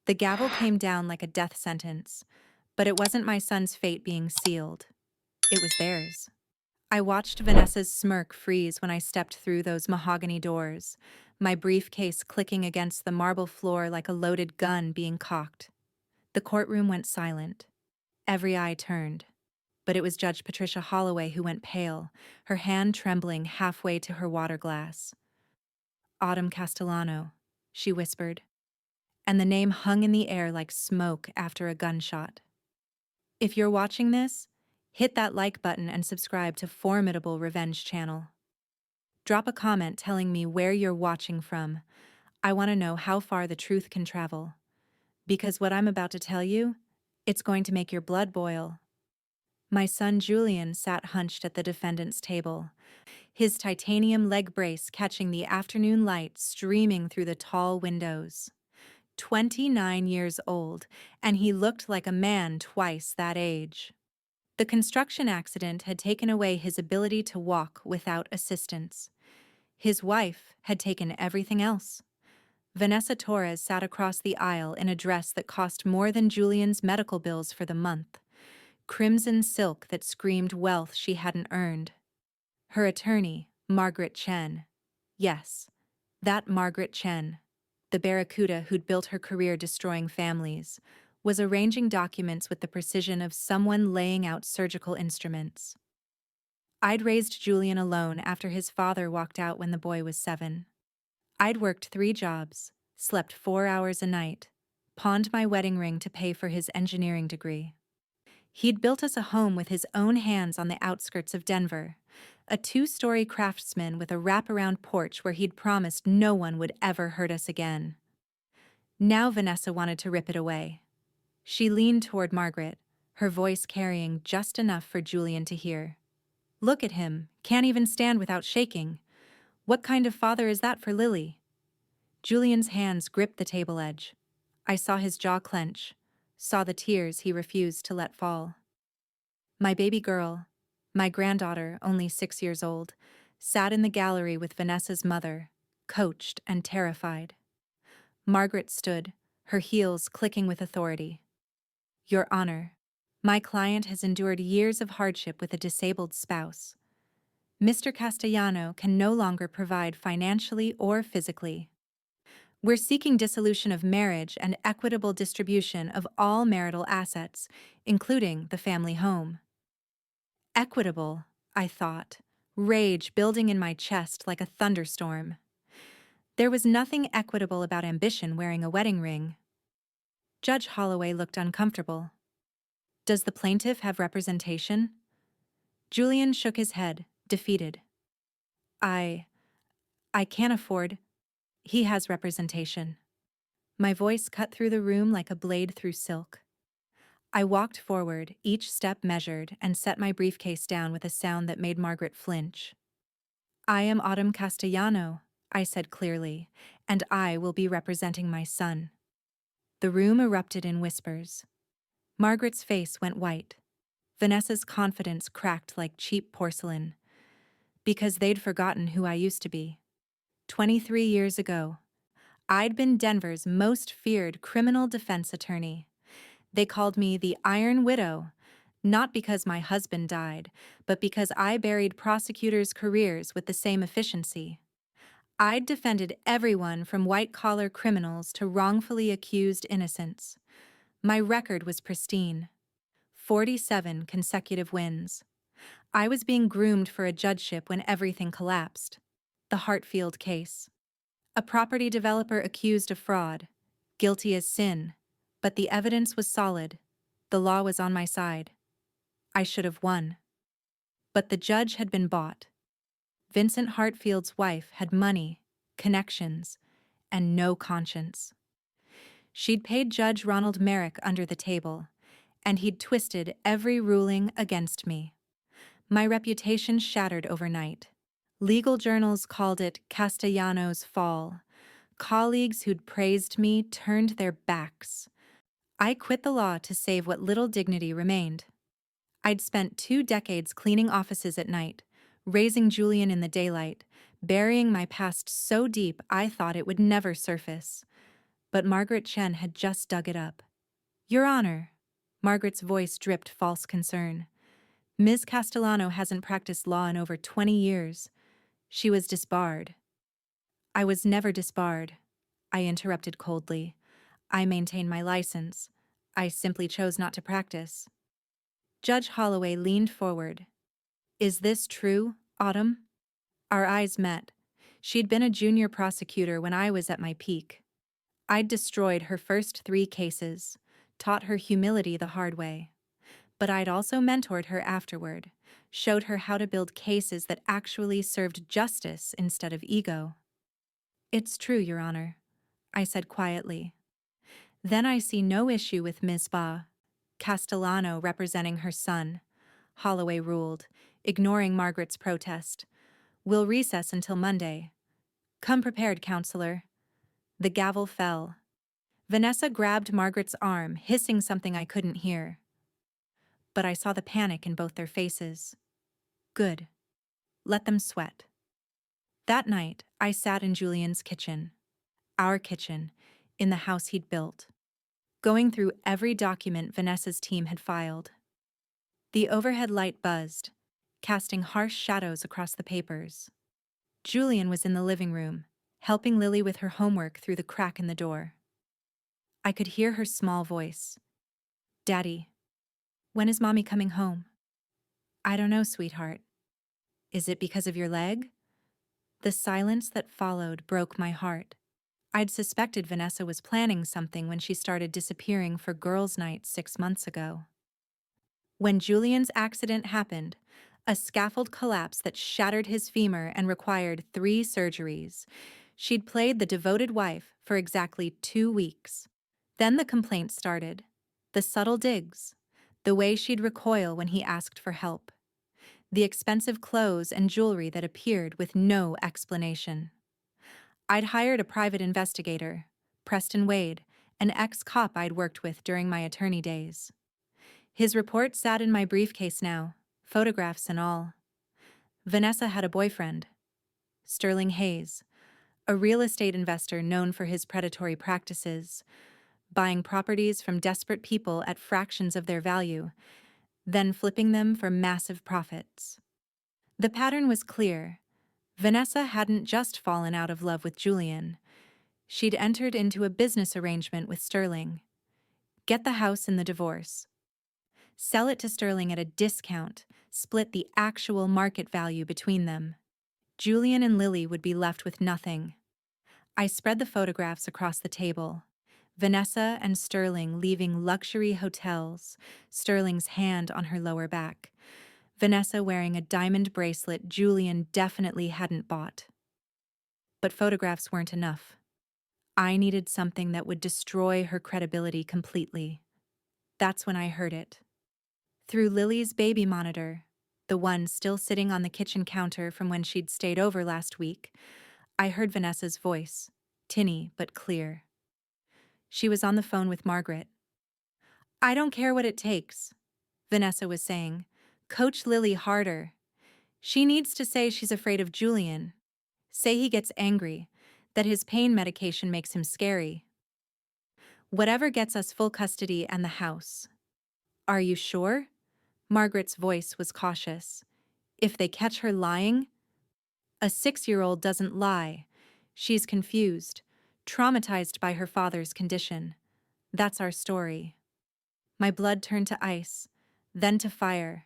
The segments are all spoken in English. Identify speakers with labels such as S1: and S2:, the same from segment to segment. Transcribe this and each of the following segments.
S1: The gavel came down like a death sentence, but it wasn't my son's fate being sealed. It was theirs. I watched Vanessa's smirk freeze when I stepped through those mahogany doors, my briefcase clicking against the marble floor like a loaded gun being cocked. The courtroom went silent. Every eye turned. But it was Judge Patricia Holloway who went pale, her hand trembling halfway to her water glass. Autumn Castellano, she whispered, and the name hung in the air like smoke after a gunshot. If you're watching this, hit that like button and subscribe to Formidable Revenge Channel. Drop a comment telling me where you're watching from. I want to know how far the truth can travel. Because what I'm about to tell you, it's going to make your blood boil. My son Julian sat hunched at the defendant's table, his titanium leg brace catching the afternoon light streaming through the tall windows. 29 years old, and he looked like a man twice that age. The construction accident had taken away his ability to walk without assistance. His wife had taken everything else. Vanessa Torres sat across the aisle in a dress that cost more than Julian's medical bills for the month. Crimson silk that screamed wealth she hadn't earned. Her attorney, Margaret Chen. Yes, that Margaret Chen, the barracuda who'd built her career destroying families, was arranging documents with the precision of someone laying out surgical instruments. I'd raised Julian alone after his father walked out when the boy was 7. I'd worked 3 jobs, slept 4 hours a night, pawned my wedding ring to pay for his engineering degree. He'd built us a home with his own hands on the outskirts of Denver, a 2-story craftsman with a wraparound porch where he'd promised no one would ever hurt us again. Now Vanessa wanted to rip it away. She leaned toward Margaret, her voice carrying just enough for Julian to hear. Look at him, can't even stand without shaking. What kind of father is that for Lily? Julian's hands gripped the table edge. I saw his jaw clench, saw the tears he refused to let fall. My baby girl, my granddaughter, only 6 years old, sat in the gallery with Vanessa's mother, coached and terrified. Margaret stood, her heels clicking with authority. Your Honor, my client has endured years of hardship with a disabled spouse. Mr. Castellano can no longer provide financially or physically. We're seeking dissolution of marriage and equitable distribution of all marital assets, including the family home. Equitable, I thought, rage building in my chest like a thunderstorm. There was nothing equitable about ambition wearing a wedding ring. Judge Holloway looked uncomfortable. Does the plaintiff have representation? Julian shook his head, defeated. I can't afford. He has representation. My voice cut through the room like a blade through silk. I walked forward, each step measured, and set my briefcase down with a sound that made Margaret flinch. I am Autumn Castellano, I said clearly, and I will be representing my son. The room erupted in whispers. Margaret's face went white. Vanessa's confidence cracked like cheap porcelain. Because they'd forgotten who I used to be. 23 years ago, I'd been Denver's most feared criminal defense attorney. They called me the Iron Widow, not because my husband died, but because I buried prosecutors' careers with the same efficiency. I'd defended everyone from white-collar criminals to wrongfully accused innocents. My record was pristine. 47 consecutive wins. I was being groomed for a judgeship when everything collapsed. The Hartfield case. A property developer accused of fraud, guilty as sin, but the evidence was solid. The law was on my side. I should have won. But the judge had been bought. Vincent Hartfield's wife had money, connections, and no conscience. She'd paid Judge Ronald Merrick under the table, and he'd twisted every ruling against me. My reputation shattered overnight. Legal journals called it Castellano's fall. Colleagues who'd praised me turned their backs. I quit the law to save what little dignity remained. I'd spent 2 decades cleaning offices at night, raising Julian in the daylight, burying my past so deep I thought it would never surface. but Margaret Chen had just dug it up. Your Honor. Margaret's voice dripped false concern. Ms. Castellano hasn't practiced law in over 20 years. She was disbarred. I was never disbarred, I interrupted coldly. I maintain my license. I simply chose not to practice. Judge Holloway leaned forward. Is this true, Autumn? Our eyes met. She'd been a junior prosecutor when I was at my peak. I'd destroyed her first 3 cases, taught her humility the hard way. But I'd also mentored her afterward, showed her how to build cases that actually served justice instead of ego. It's true, Your Honor, I said quietly. Then I see no issue with Ms. Castellano representing her son, Holloway ruled, ignoring Margaret's protest. We'll recess until Monday. Come prepared, counselor. The gavel fell. Vanessa grabbed Margaret's arm, hissing something I couldn't hear. But I saw the panic in both their faces. Good. Let them sweat. That night, I sat in Julian's kitchen. Our kitchen, in the house he'd built, going through every document Vanessa's team had filed. The overhead light buzzed, casting harsh shadows across the papers. Julian was in the living room, helping Lily with her homework through the crack in the door. I could hear her small voice. Daddy, when is Mommy coming home? I don't know, sweetheart. Is it because of your leg? The silence that followed broke my heart. I'd suspected Vanessa was planning something when she started disappearing for girls' night 6 months ago. When Julian's accident happened, a scaffold collapse that shattered his femur and required 3 surgeries, she'd played the devoted wife for exactly 2 weeks. Then the complaints started. The subtle digs. The way she'd recoil when he asked for help. The expensive clothes and jewelry that appeared with no explanation. I'd hired a private investigator, Preston Wade, an ex-cop I'd worked with during my attorney days. His report sat in my briefcase now, photographs and all. Vanessa had a boyfriend, Sterling Hayes, a real estate investor known for his predatory practices, buying properties from desperate people at fractions of their value, then flipping them for massive profits. The pattern was clear. Vanessa hadn't just fallen out of love with Julian. She'd entered into a business arrangement with Sterling. Get the house in the divorce. Sell it to Sterling at a discount, split the actual market value between them. Julian and Lily would be left with nothing. I spread the photographs across the table. Vanessa and Sterling leaving luxury hotels, Sterling's hand on her lower back. Vanessa wearing a diamond bracelet Julian definitely hadn't bought. But photographs weren't enough. I needed something that would destroy her credibility completely. That's when I heard it. Through Lily's baby monitor, the one still sitting on the kitchen counter from when she'd stayed over last week, I heard Vanessa's voice, tinny but clear. She was on the phone with Margaret. I don't care what it takes, Vanessa was saying. Coach Lily harder. She needs to say she's afraid of Julian. Say he gets angry, that his pain medication makes him scary. Whatever gets us full custody and the house. Are you sure? Margaret's voice was cautious. If they catch her lying? A 6-year-old doesn't lie. She's confused, traumatized by her father's condition. That's our story. My blood turned to ice, then to fire.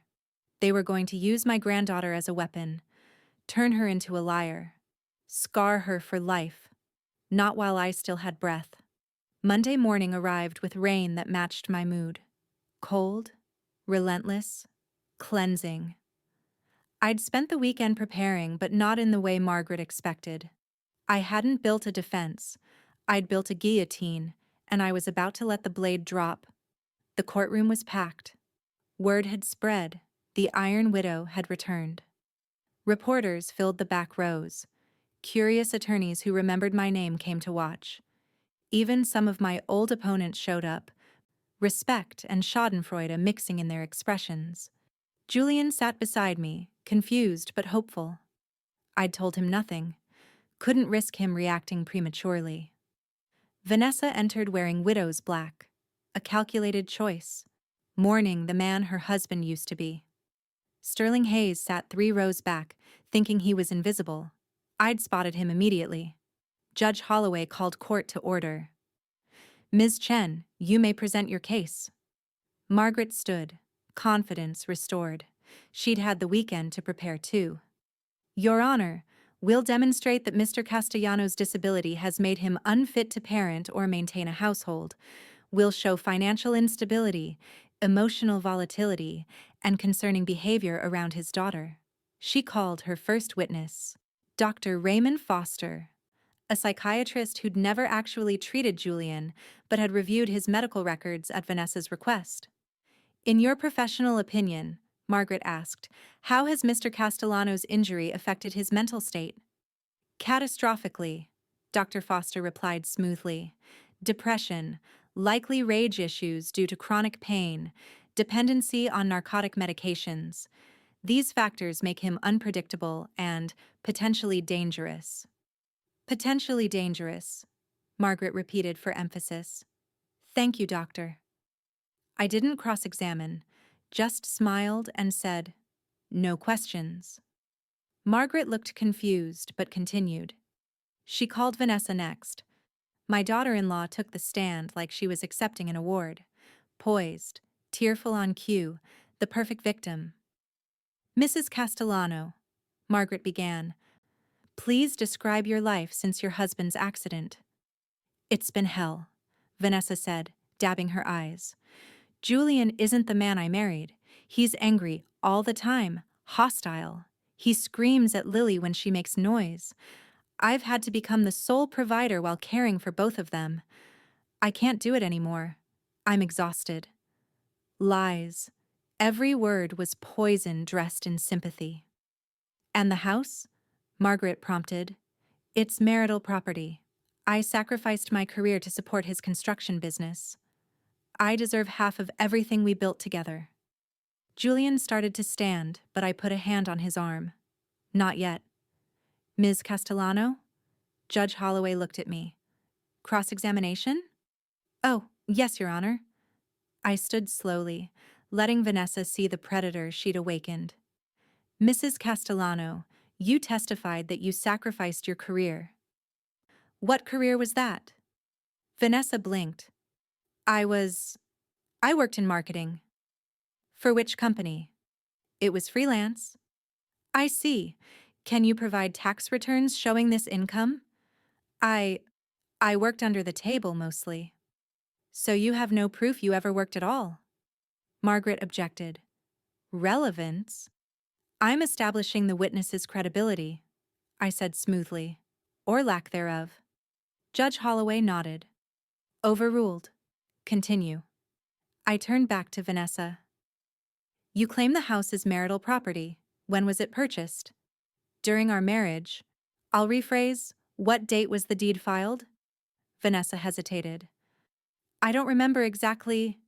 S1: They were going to use my granddaughter as a weapon, turn her into a liar, scar her for life, not while I still had breath. Monday morning arrived with rain that matched my mood. Cold, relentless, cleansing. I'd spent the weekend preparing, but not in the way Margaret expected. I hadn't built a defense. I'd built a guillotine, and I was about to let the blade drop. The courtroom was packed. Word had spread. The Iron Widow had returned. Reporters filled the back rows. Curious attorneys who remembered my name came to watch. Even some of my old opponents showed up, respect and schadenfreude mixing in their expressions. Julian sat beside me, confused but hopeful. I'd told him nothing. Couldn't risk him reacting prematurely. Vanessa entered wearing widow's black, a calculated choice, mourning the man her husband used to be. Sterling Hayes sat 3 rows back, thinking he was invisible. I'd spotted him immediately. Judge Holloway called court to order. Ms. Chen, you may present your case. Margaret stood, confidence restored. She'd had the weekend to prepare too. Your Honor, we'll demonstrate that Mr. Castellano's disability has made him unfit to parent or maintain a household. We'll show financial instability, emotional volatility, and concerning behavior around his daughter. She called her first witness, Dr. Raymond Foster, a psychiatrist who'd never actually treated Julian but had reviewed his medical records at Vanessa's request. In your professional opinion, Margaret asked, how has Mr. Castellano's injury affected his mental state? Catastrophically, Dr. Foster replied smoothly. Depression, likely rage issues due to chronic pain, dependency on narcotic medications. These factors make him unpredictable and potentially dangerous. Potentially dangerous, Margaret repeated for emphasis. Thank you, doctor. I didn't cross-examine, just smiled and said, no questions. Margaret looked confused but continued. She called Vanessa next. My daughter-in-law took the stand like she was accepting an award. Poised, tearful on cue, the perfect victim. Mrs. Castellano, Margaret began, please describe your life since your husband's accident. It's been hell, Vanessa said, dabbing her eyes. Julian isn't the man I married. He's angry all the time, hostile. He screams at Lily when she makes noise. I've had to become the sole provider while caring for both of them. I can't do it anymore. I'm exhausted. Lies. Every word was poison dressed in sympathy. And the house? Margaret prompted. It's marital property. I sacrificed my career to support his construction business. I deserve half of everything we built together. Julian started to stand, but I put a hand on his arm. Not yet. Ms. Castellano? Judge Holloway looked at me. Cross-examination? Oh, yes, Your Honor. I stood slowly, letting Vanessa see the predator she'd awakened. Mrs. Castellano, you testified that you sacrificed your career. What career was that? Vanessa blinked. I worked in marketing. For which company? It was freelance. I see. Can you provide tax returns showing this income? I worked under the table mostly. So you have no proof you ever worked at all? Margaret objected. Relevance? I'm establishing the witness's credibility, I said smoothly, or lack thereof. Judge Holloway nodded. Overruled. Continue. I turned back to Vanessa. You claim the house is marital property. When was it purchased? During our marriage. I'll rephrase, what date was the deed filed? Vanessa hesitated. I don't remember exactly.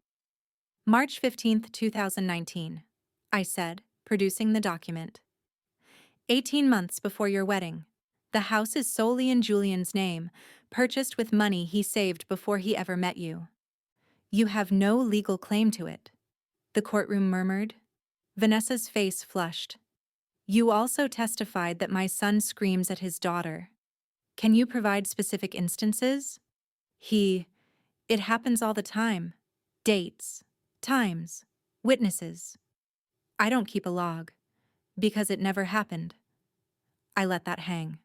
S1: March 15th, 2019, I said, producing the document. 18 months before your wedding. The house is solely in Julian's name, purchased with money he saved before he ever met you. You have no legal claim to it. The courtroom murmured. Vanessa's face flushed. You also testified that my son screams at his daughter. Can you provide specific instances? It happens all the time. Dates, times, witnesses. I don't keep a log, because it never happened. I let that hang.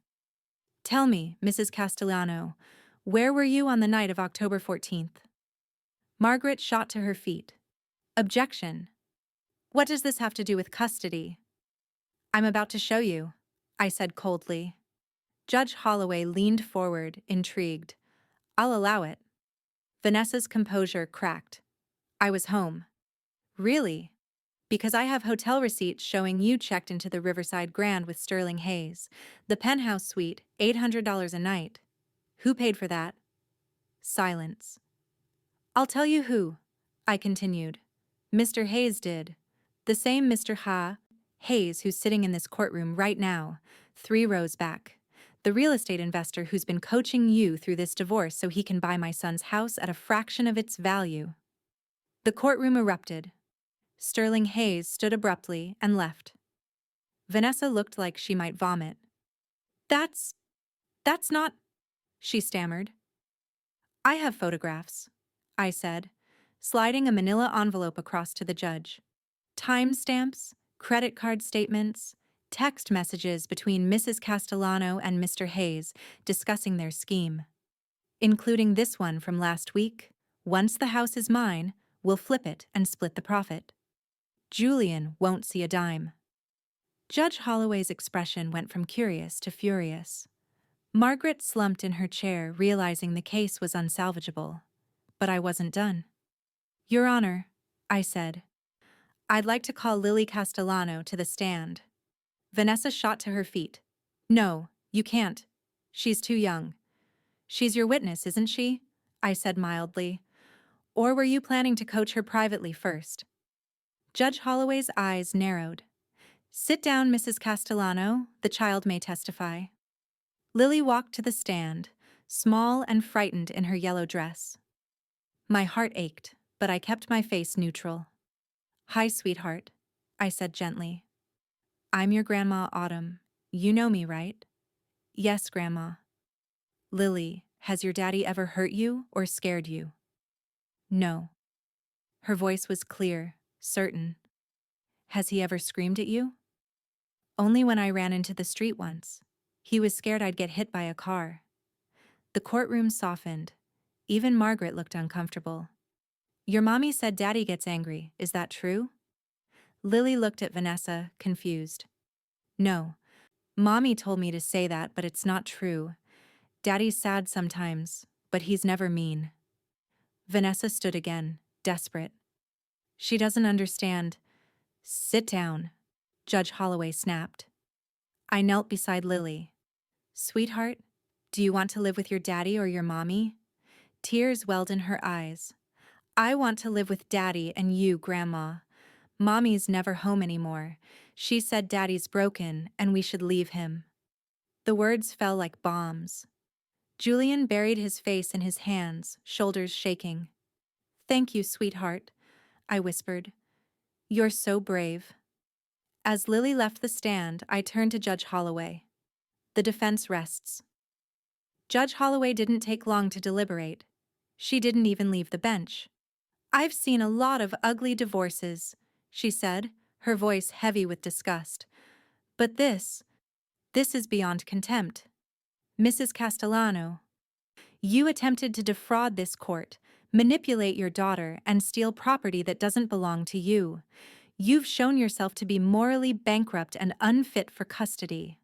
S1: Tell me, Mrs. Castellano, where were you on the night of October 14th? Margaret shot to her feet. Objection. What does this have to do with custody? I'm about to show you, I said coldly. Judge Holloway leaned forward, intrigued. I'll allow it. Vanessa's composure cracked. I was home. Really? Because I have hotel receipts showing you checked into the Riverside Grand with Sterling Hayes, the penthouse suite, $800 a night. Who paid for that? Silence. I'll tell you who, I continued. Mr. Hayes did. The same Mr. Hayes who's sitting in this courtroom right now, 3 rows back. The real estate investor who's been coaching you through this divorce so he can buy my son's house at a fraction of its value. The courtroom erupted. Sterling Hayes stood abruptly and left. Vanessa looked like she might vomit. That's not, she stammered. I have photographs, I said, sliding a manila envelope across to the judge. Timestamps, credit card statements, text messages between Mrs. Castellano and Mr. Hayes discussing their scheme, including this one from last week. Once the house is mine, we'll flip it and split the profit. Julian won't see a dime. Judge Holloway's expression went from curious to furious. Margaret slumped in her chair, realizing the case was unsalvageable. But I wasn't done. Your Honor, I said, I'd like to call Lily Castellano to the stand. Vanessa shot to her feet. No, you can't. She's too young. She's your witness, isn't she? I said mildly. Or were you planning to coach her privately first? Judge Holloway's eyes narrowed. Sit down, Mrs. Castellano. The child may testify. Lily walked to the stand, small and frightened in her yellow dress. My heart ached, but I kept my face neutral. Hi, sweetheart, I said gently. I'm your Grandma Autumn. You know me, right? Yes, Grandma. Lily, has your daddy ever hurt you or scared you? No. Her voice was clear, certain. Has he ever screamed at you? Only when I ran into the street once. He was scared I'd get hit by a car. The courtroom softened. Even Margaret looked uncomfortable. Your mommy said Daddy gets angry, is that true? Lily looked at Vanessa, confused. No. Mommy told me to say that, but it's not true. Daddy's sad sometimes, but he's never mean. Vanessa stood again, desperate. She doesn't understand. Sit down, Judge Holloway snapped. I knelt beside Lily. Sweetheart, do you want to live with your daddy or your mommy? Tears welled in her eyes. I want to live with Daddy and you, Grandma. Mommy's never home anymore. She said Daddy's broken and we should leave him. The words fell like bombs. Julian buried his face in his hands, shoulders shaking. Thank you, sweetheart, I whispered. You're so brave. As Lily left the stand, I turned to Judge Holloway. The defense rests. Judge Holloway didn't take long to deliberate. She didn't even leave the bench. I've seen a lot of ugly divorces, she said, her voice heavy with disgust. But this is beyond contempt. Mrs. Castellano, you attempted to defraud this court, manipulate your daughter, and steal property that doesn't belong to you. You've shown yourself to be morally bankrupt and unfit for custody.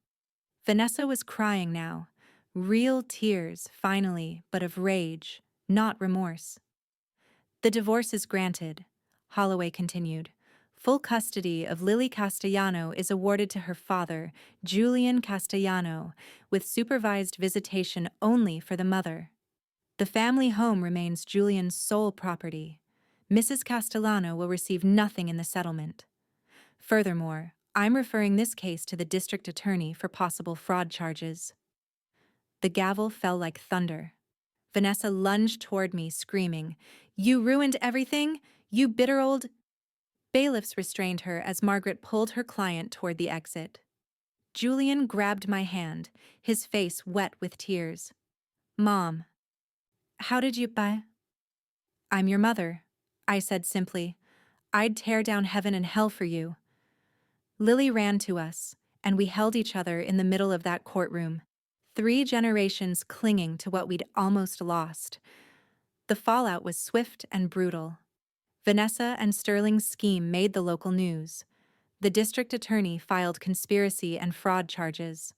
S1: Vanessa was crying now. Real tears, finally, but of rage, not remorse. The divorce is granted, Holloway continued. Full custody of Lily Castellano is awarded to her father, Julian Castellano, with supervised visitation only for the mother. The family home remains Julian's sole property. Mrs. Castellano will receive nothing in the settlement. Furthermore, I'm referring this case to the district attorney for possible fraud charges. The gavel fell like thunder. Vanessa lunged toward me, screaming, You ruined everything, you bitter old... Bailiffs restrained her as Margaret pulled her client toward the exit. Julian grabbed my hand, his face wet with tears. Mom, how did you buy? I'm your mother, I said simply. I'd tear down heaven and hell for you. Lily ran to us, and we held each other in the middle of that courtroom. 3 generations clinging to what we'd almost lost. The fallout was swift and brutal. Vanessa and Sterling's scheme made the local news. The district attorney filed conspiracy and fraud charges.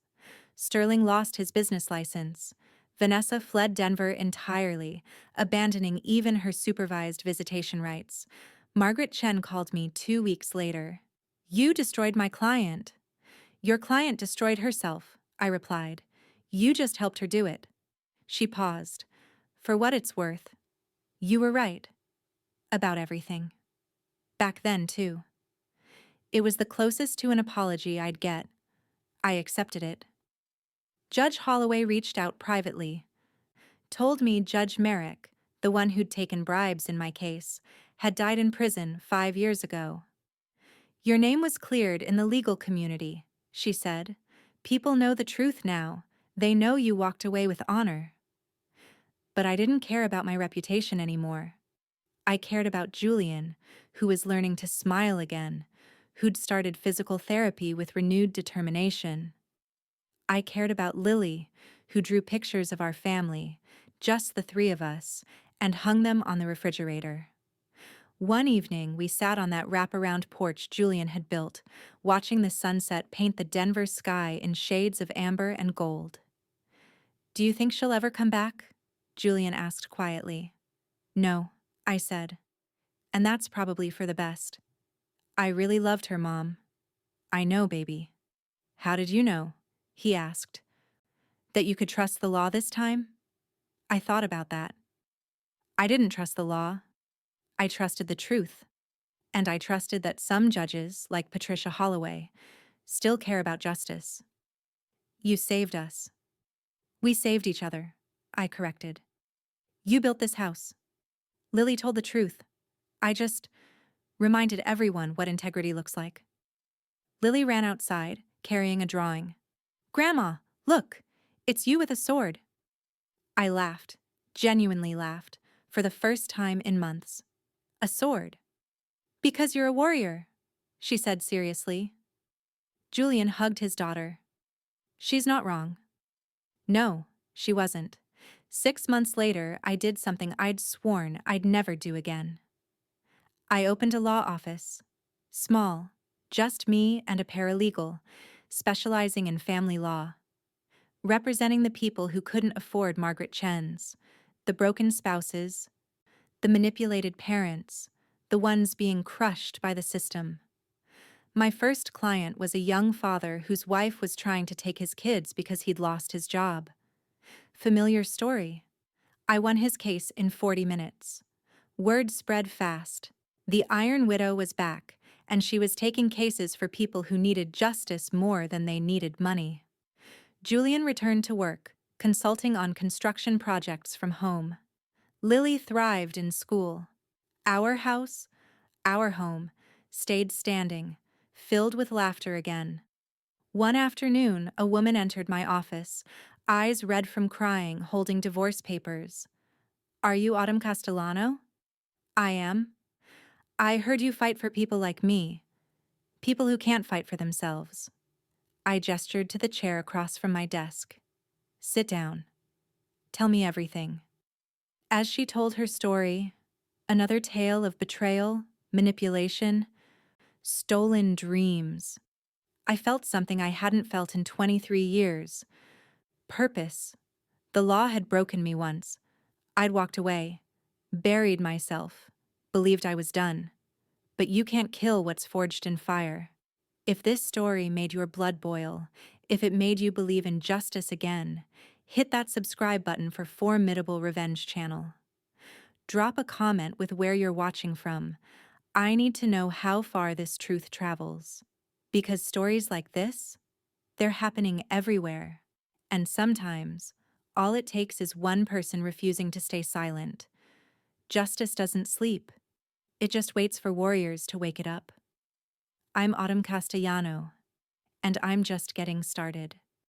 S1: Sterling lost his business license. Vanessa fled Denver entirely, abandoning even her supervised visitation rights. Margaret Chen called me 2 weeks later. You destroyed my client. Your client destroyed herself, I replied. You just helped her do it. She paused. For what it's worth, you were right. About everything. Back then, too. It was the closest to an apology I'd get. I accepted it. Judge Holloway reached out privately, told me Judge Merrick, the one who'd taken bribes in my case, had died in prison 5 years ago. Your name was cleared in the legal community, she said. People know the truth now. They know you walked away with honor. But I didn't care about my reputation anymore. I cared about Julian, who was learning to smile again, who'd started physical therapy with renewed determination. I cared about Lily, who drew pictures of our family, just the three of us, and hung them on the refrigerator. One evening, we sat on that wraparound porch Julian had built, watching the sunset paint the Denver sky in shades of amber and gold. "Do you think she'll ever come back?" Julian asked quietly. "No," I said. "And that's probably for the best. I really loved her, Mom." "I know, baby." "How did you know?" he asked. "That you could trust the law this time?" I thought about that. I didn't trust the law. I trusted the truth. And I trusted that some judges, like Patricia Holloway, still care about justice. "You saved us." "We saved each other," I corrected. "You built this house." Lily told the truth. I just reminded everyone what integrity looks like. Lily ran outside, carrying a drawing. "Grandma, look! It's you with a sword." I laughed, genuinely laughed, for the first time in months. "A sword?" "Because you're a warrior," she said seriously. Julian hugged his daughter. "She's not wrong." No, she wasn't. 6 months later, I did something I'd sworn I'd never do again. I opened a law office. Small, just me and a paralegal, specializing in family law. Representing the people who couldn't afford Margaret Chen's, the broken spouses, the manipulated parents, the ones being crushed by the system. My first client was a young father whose wife was trying to take his kids because he'd lost his job. Familiar story. I won his case in 40 minutes. Word spread fast. The Iron Widow was back, and she was taking cases for people who needed justice more than they needed money. Julian returned to work, consulting on construction projects from home. Lily thrived in school. Our house, our home, stayed standing, filled with laughter again. One afternoon, a woman entered my office, eyes red from crying, holding divorce papers. "Are you Autumn Castellano?" "I am." "I heard you fight for people like me, people who can't fight for themselves." I gestured to the chair across from my desk. "Sit down. Tell me everything." As she told her story, another tale of betrayal, manipulation, stolen dreams, I felt something I hadn't felt in 23 years. Purpose. The law had broken me once. I'd walked away, buried myself, believed I was done. But you can't kill what's forged in fire. If this story made your blood boil, if it made you believe in justice again, hit that subscribe button for Formidable Revenge channel. Drop a comment with where you're watching from. I need to know how far this truth travels. Because stories like this, they're happening everywhere. And sometimes, all it takes is one person refusing to stay silent. Justice doesn't sleep. It just waits for warriors to wake it up. I'm Autumn Castellano, and I'm just getting started.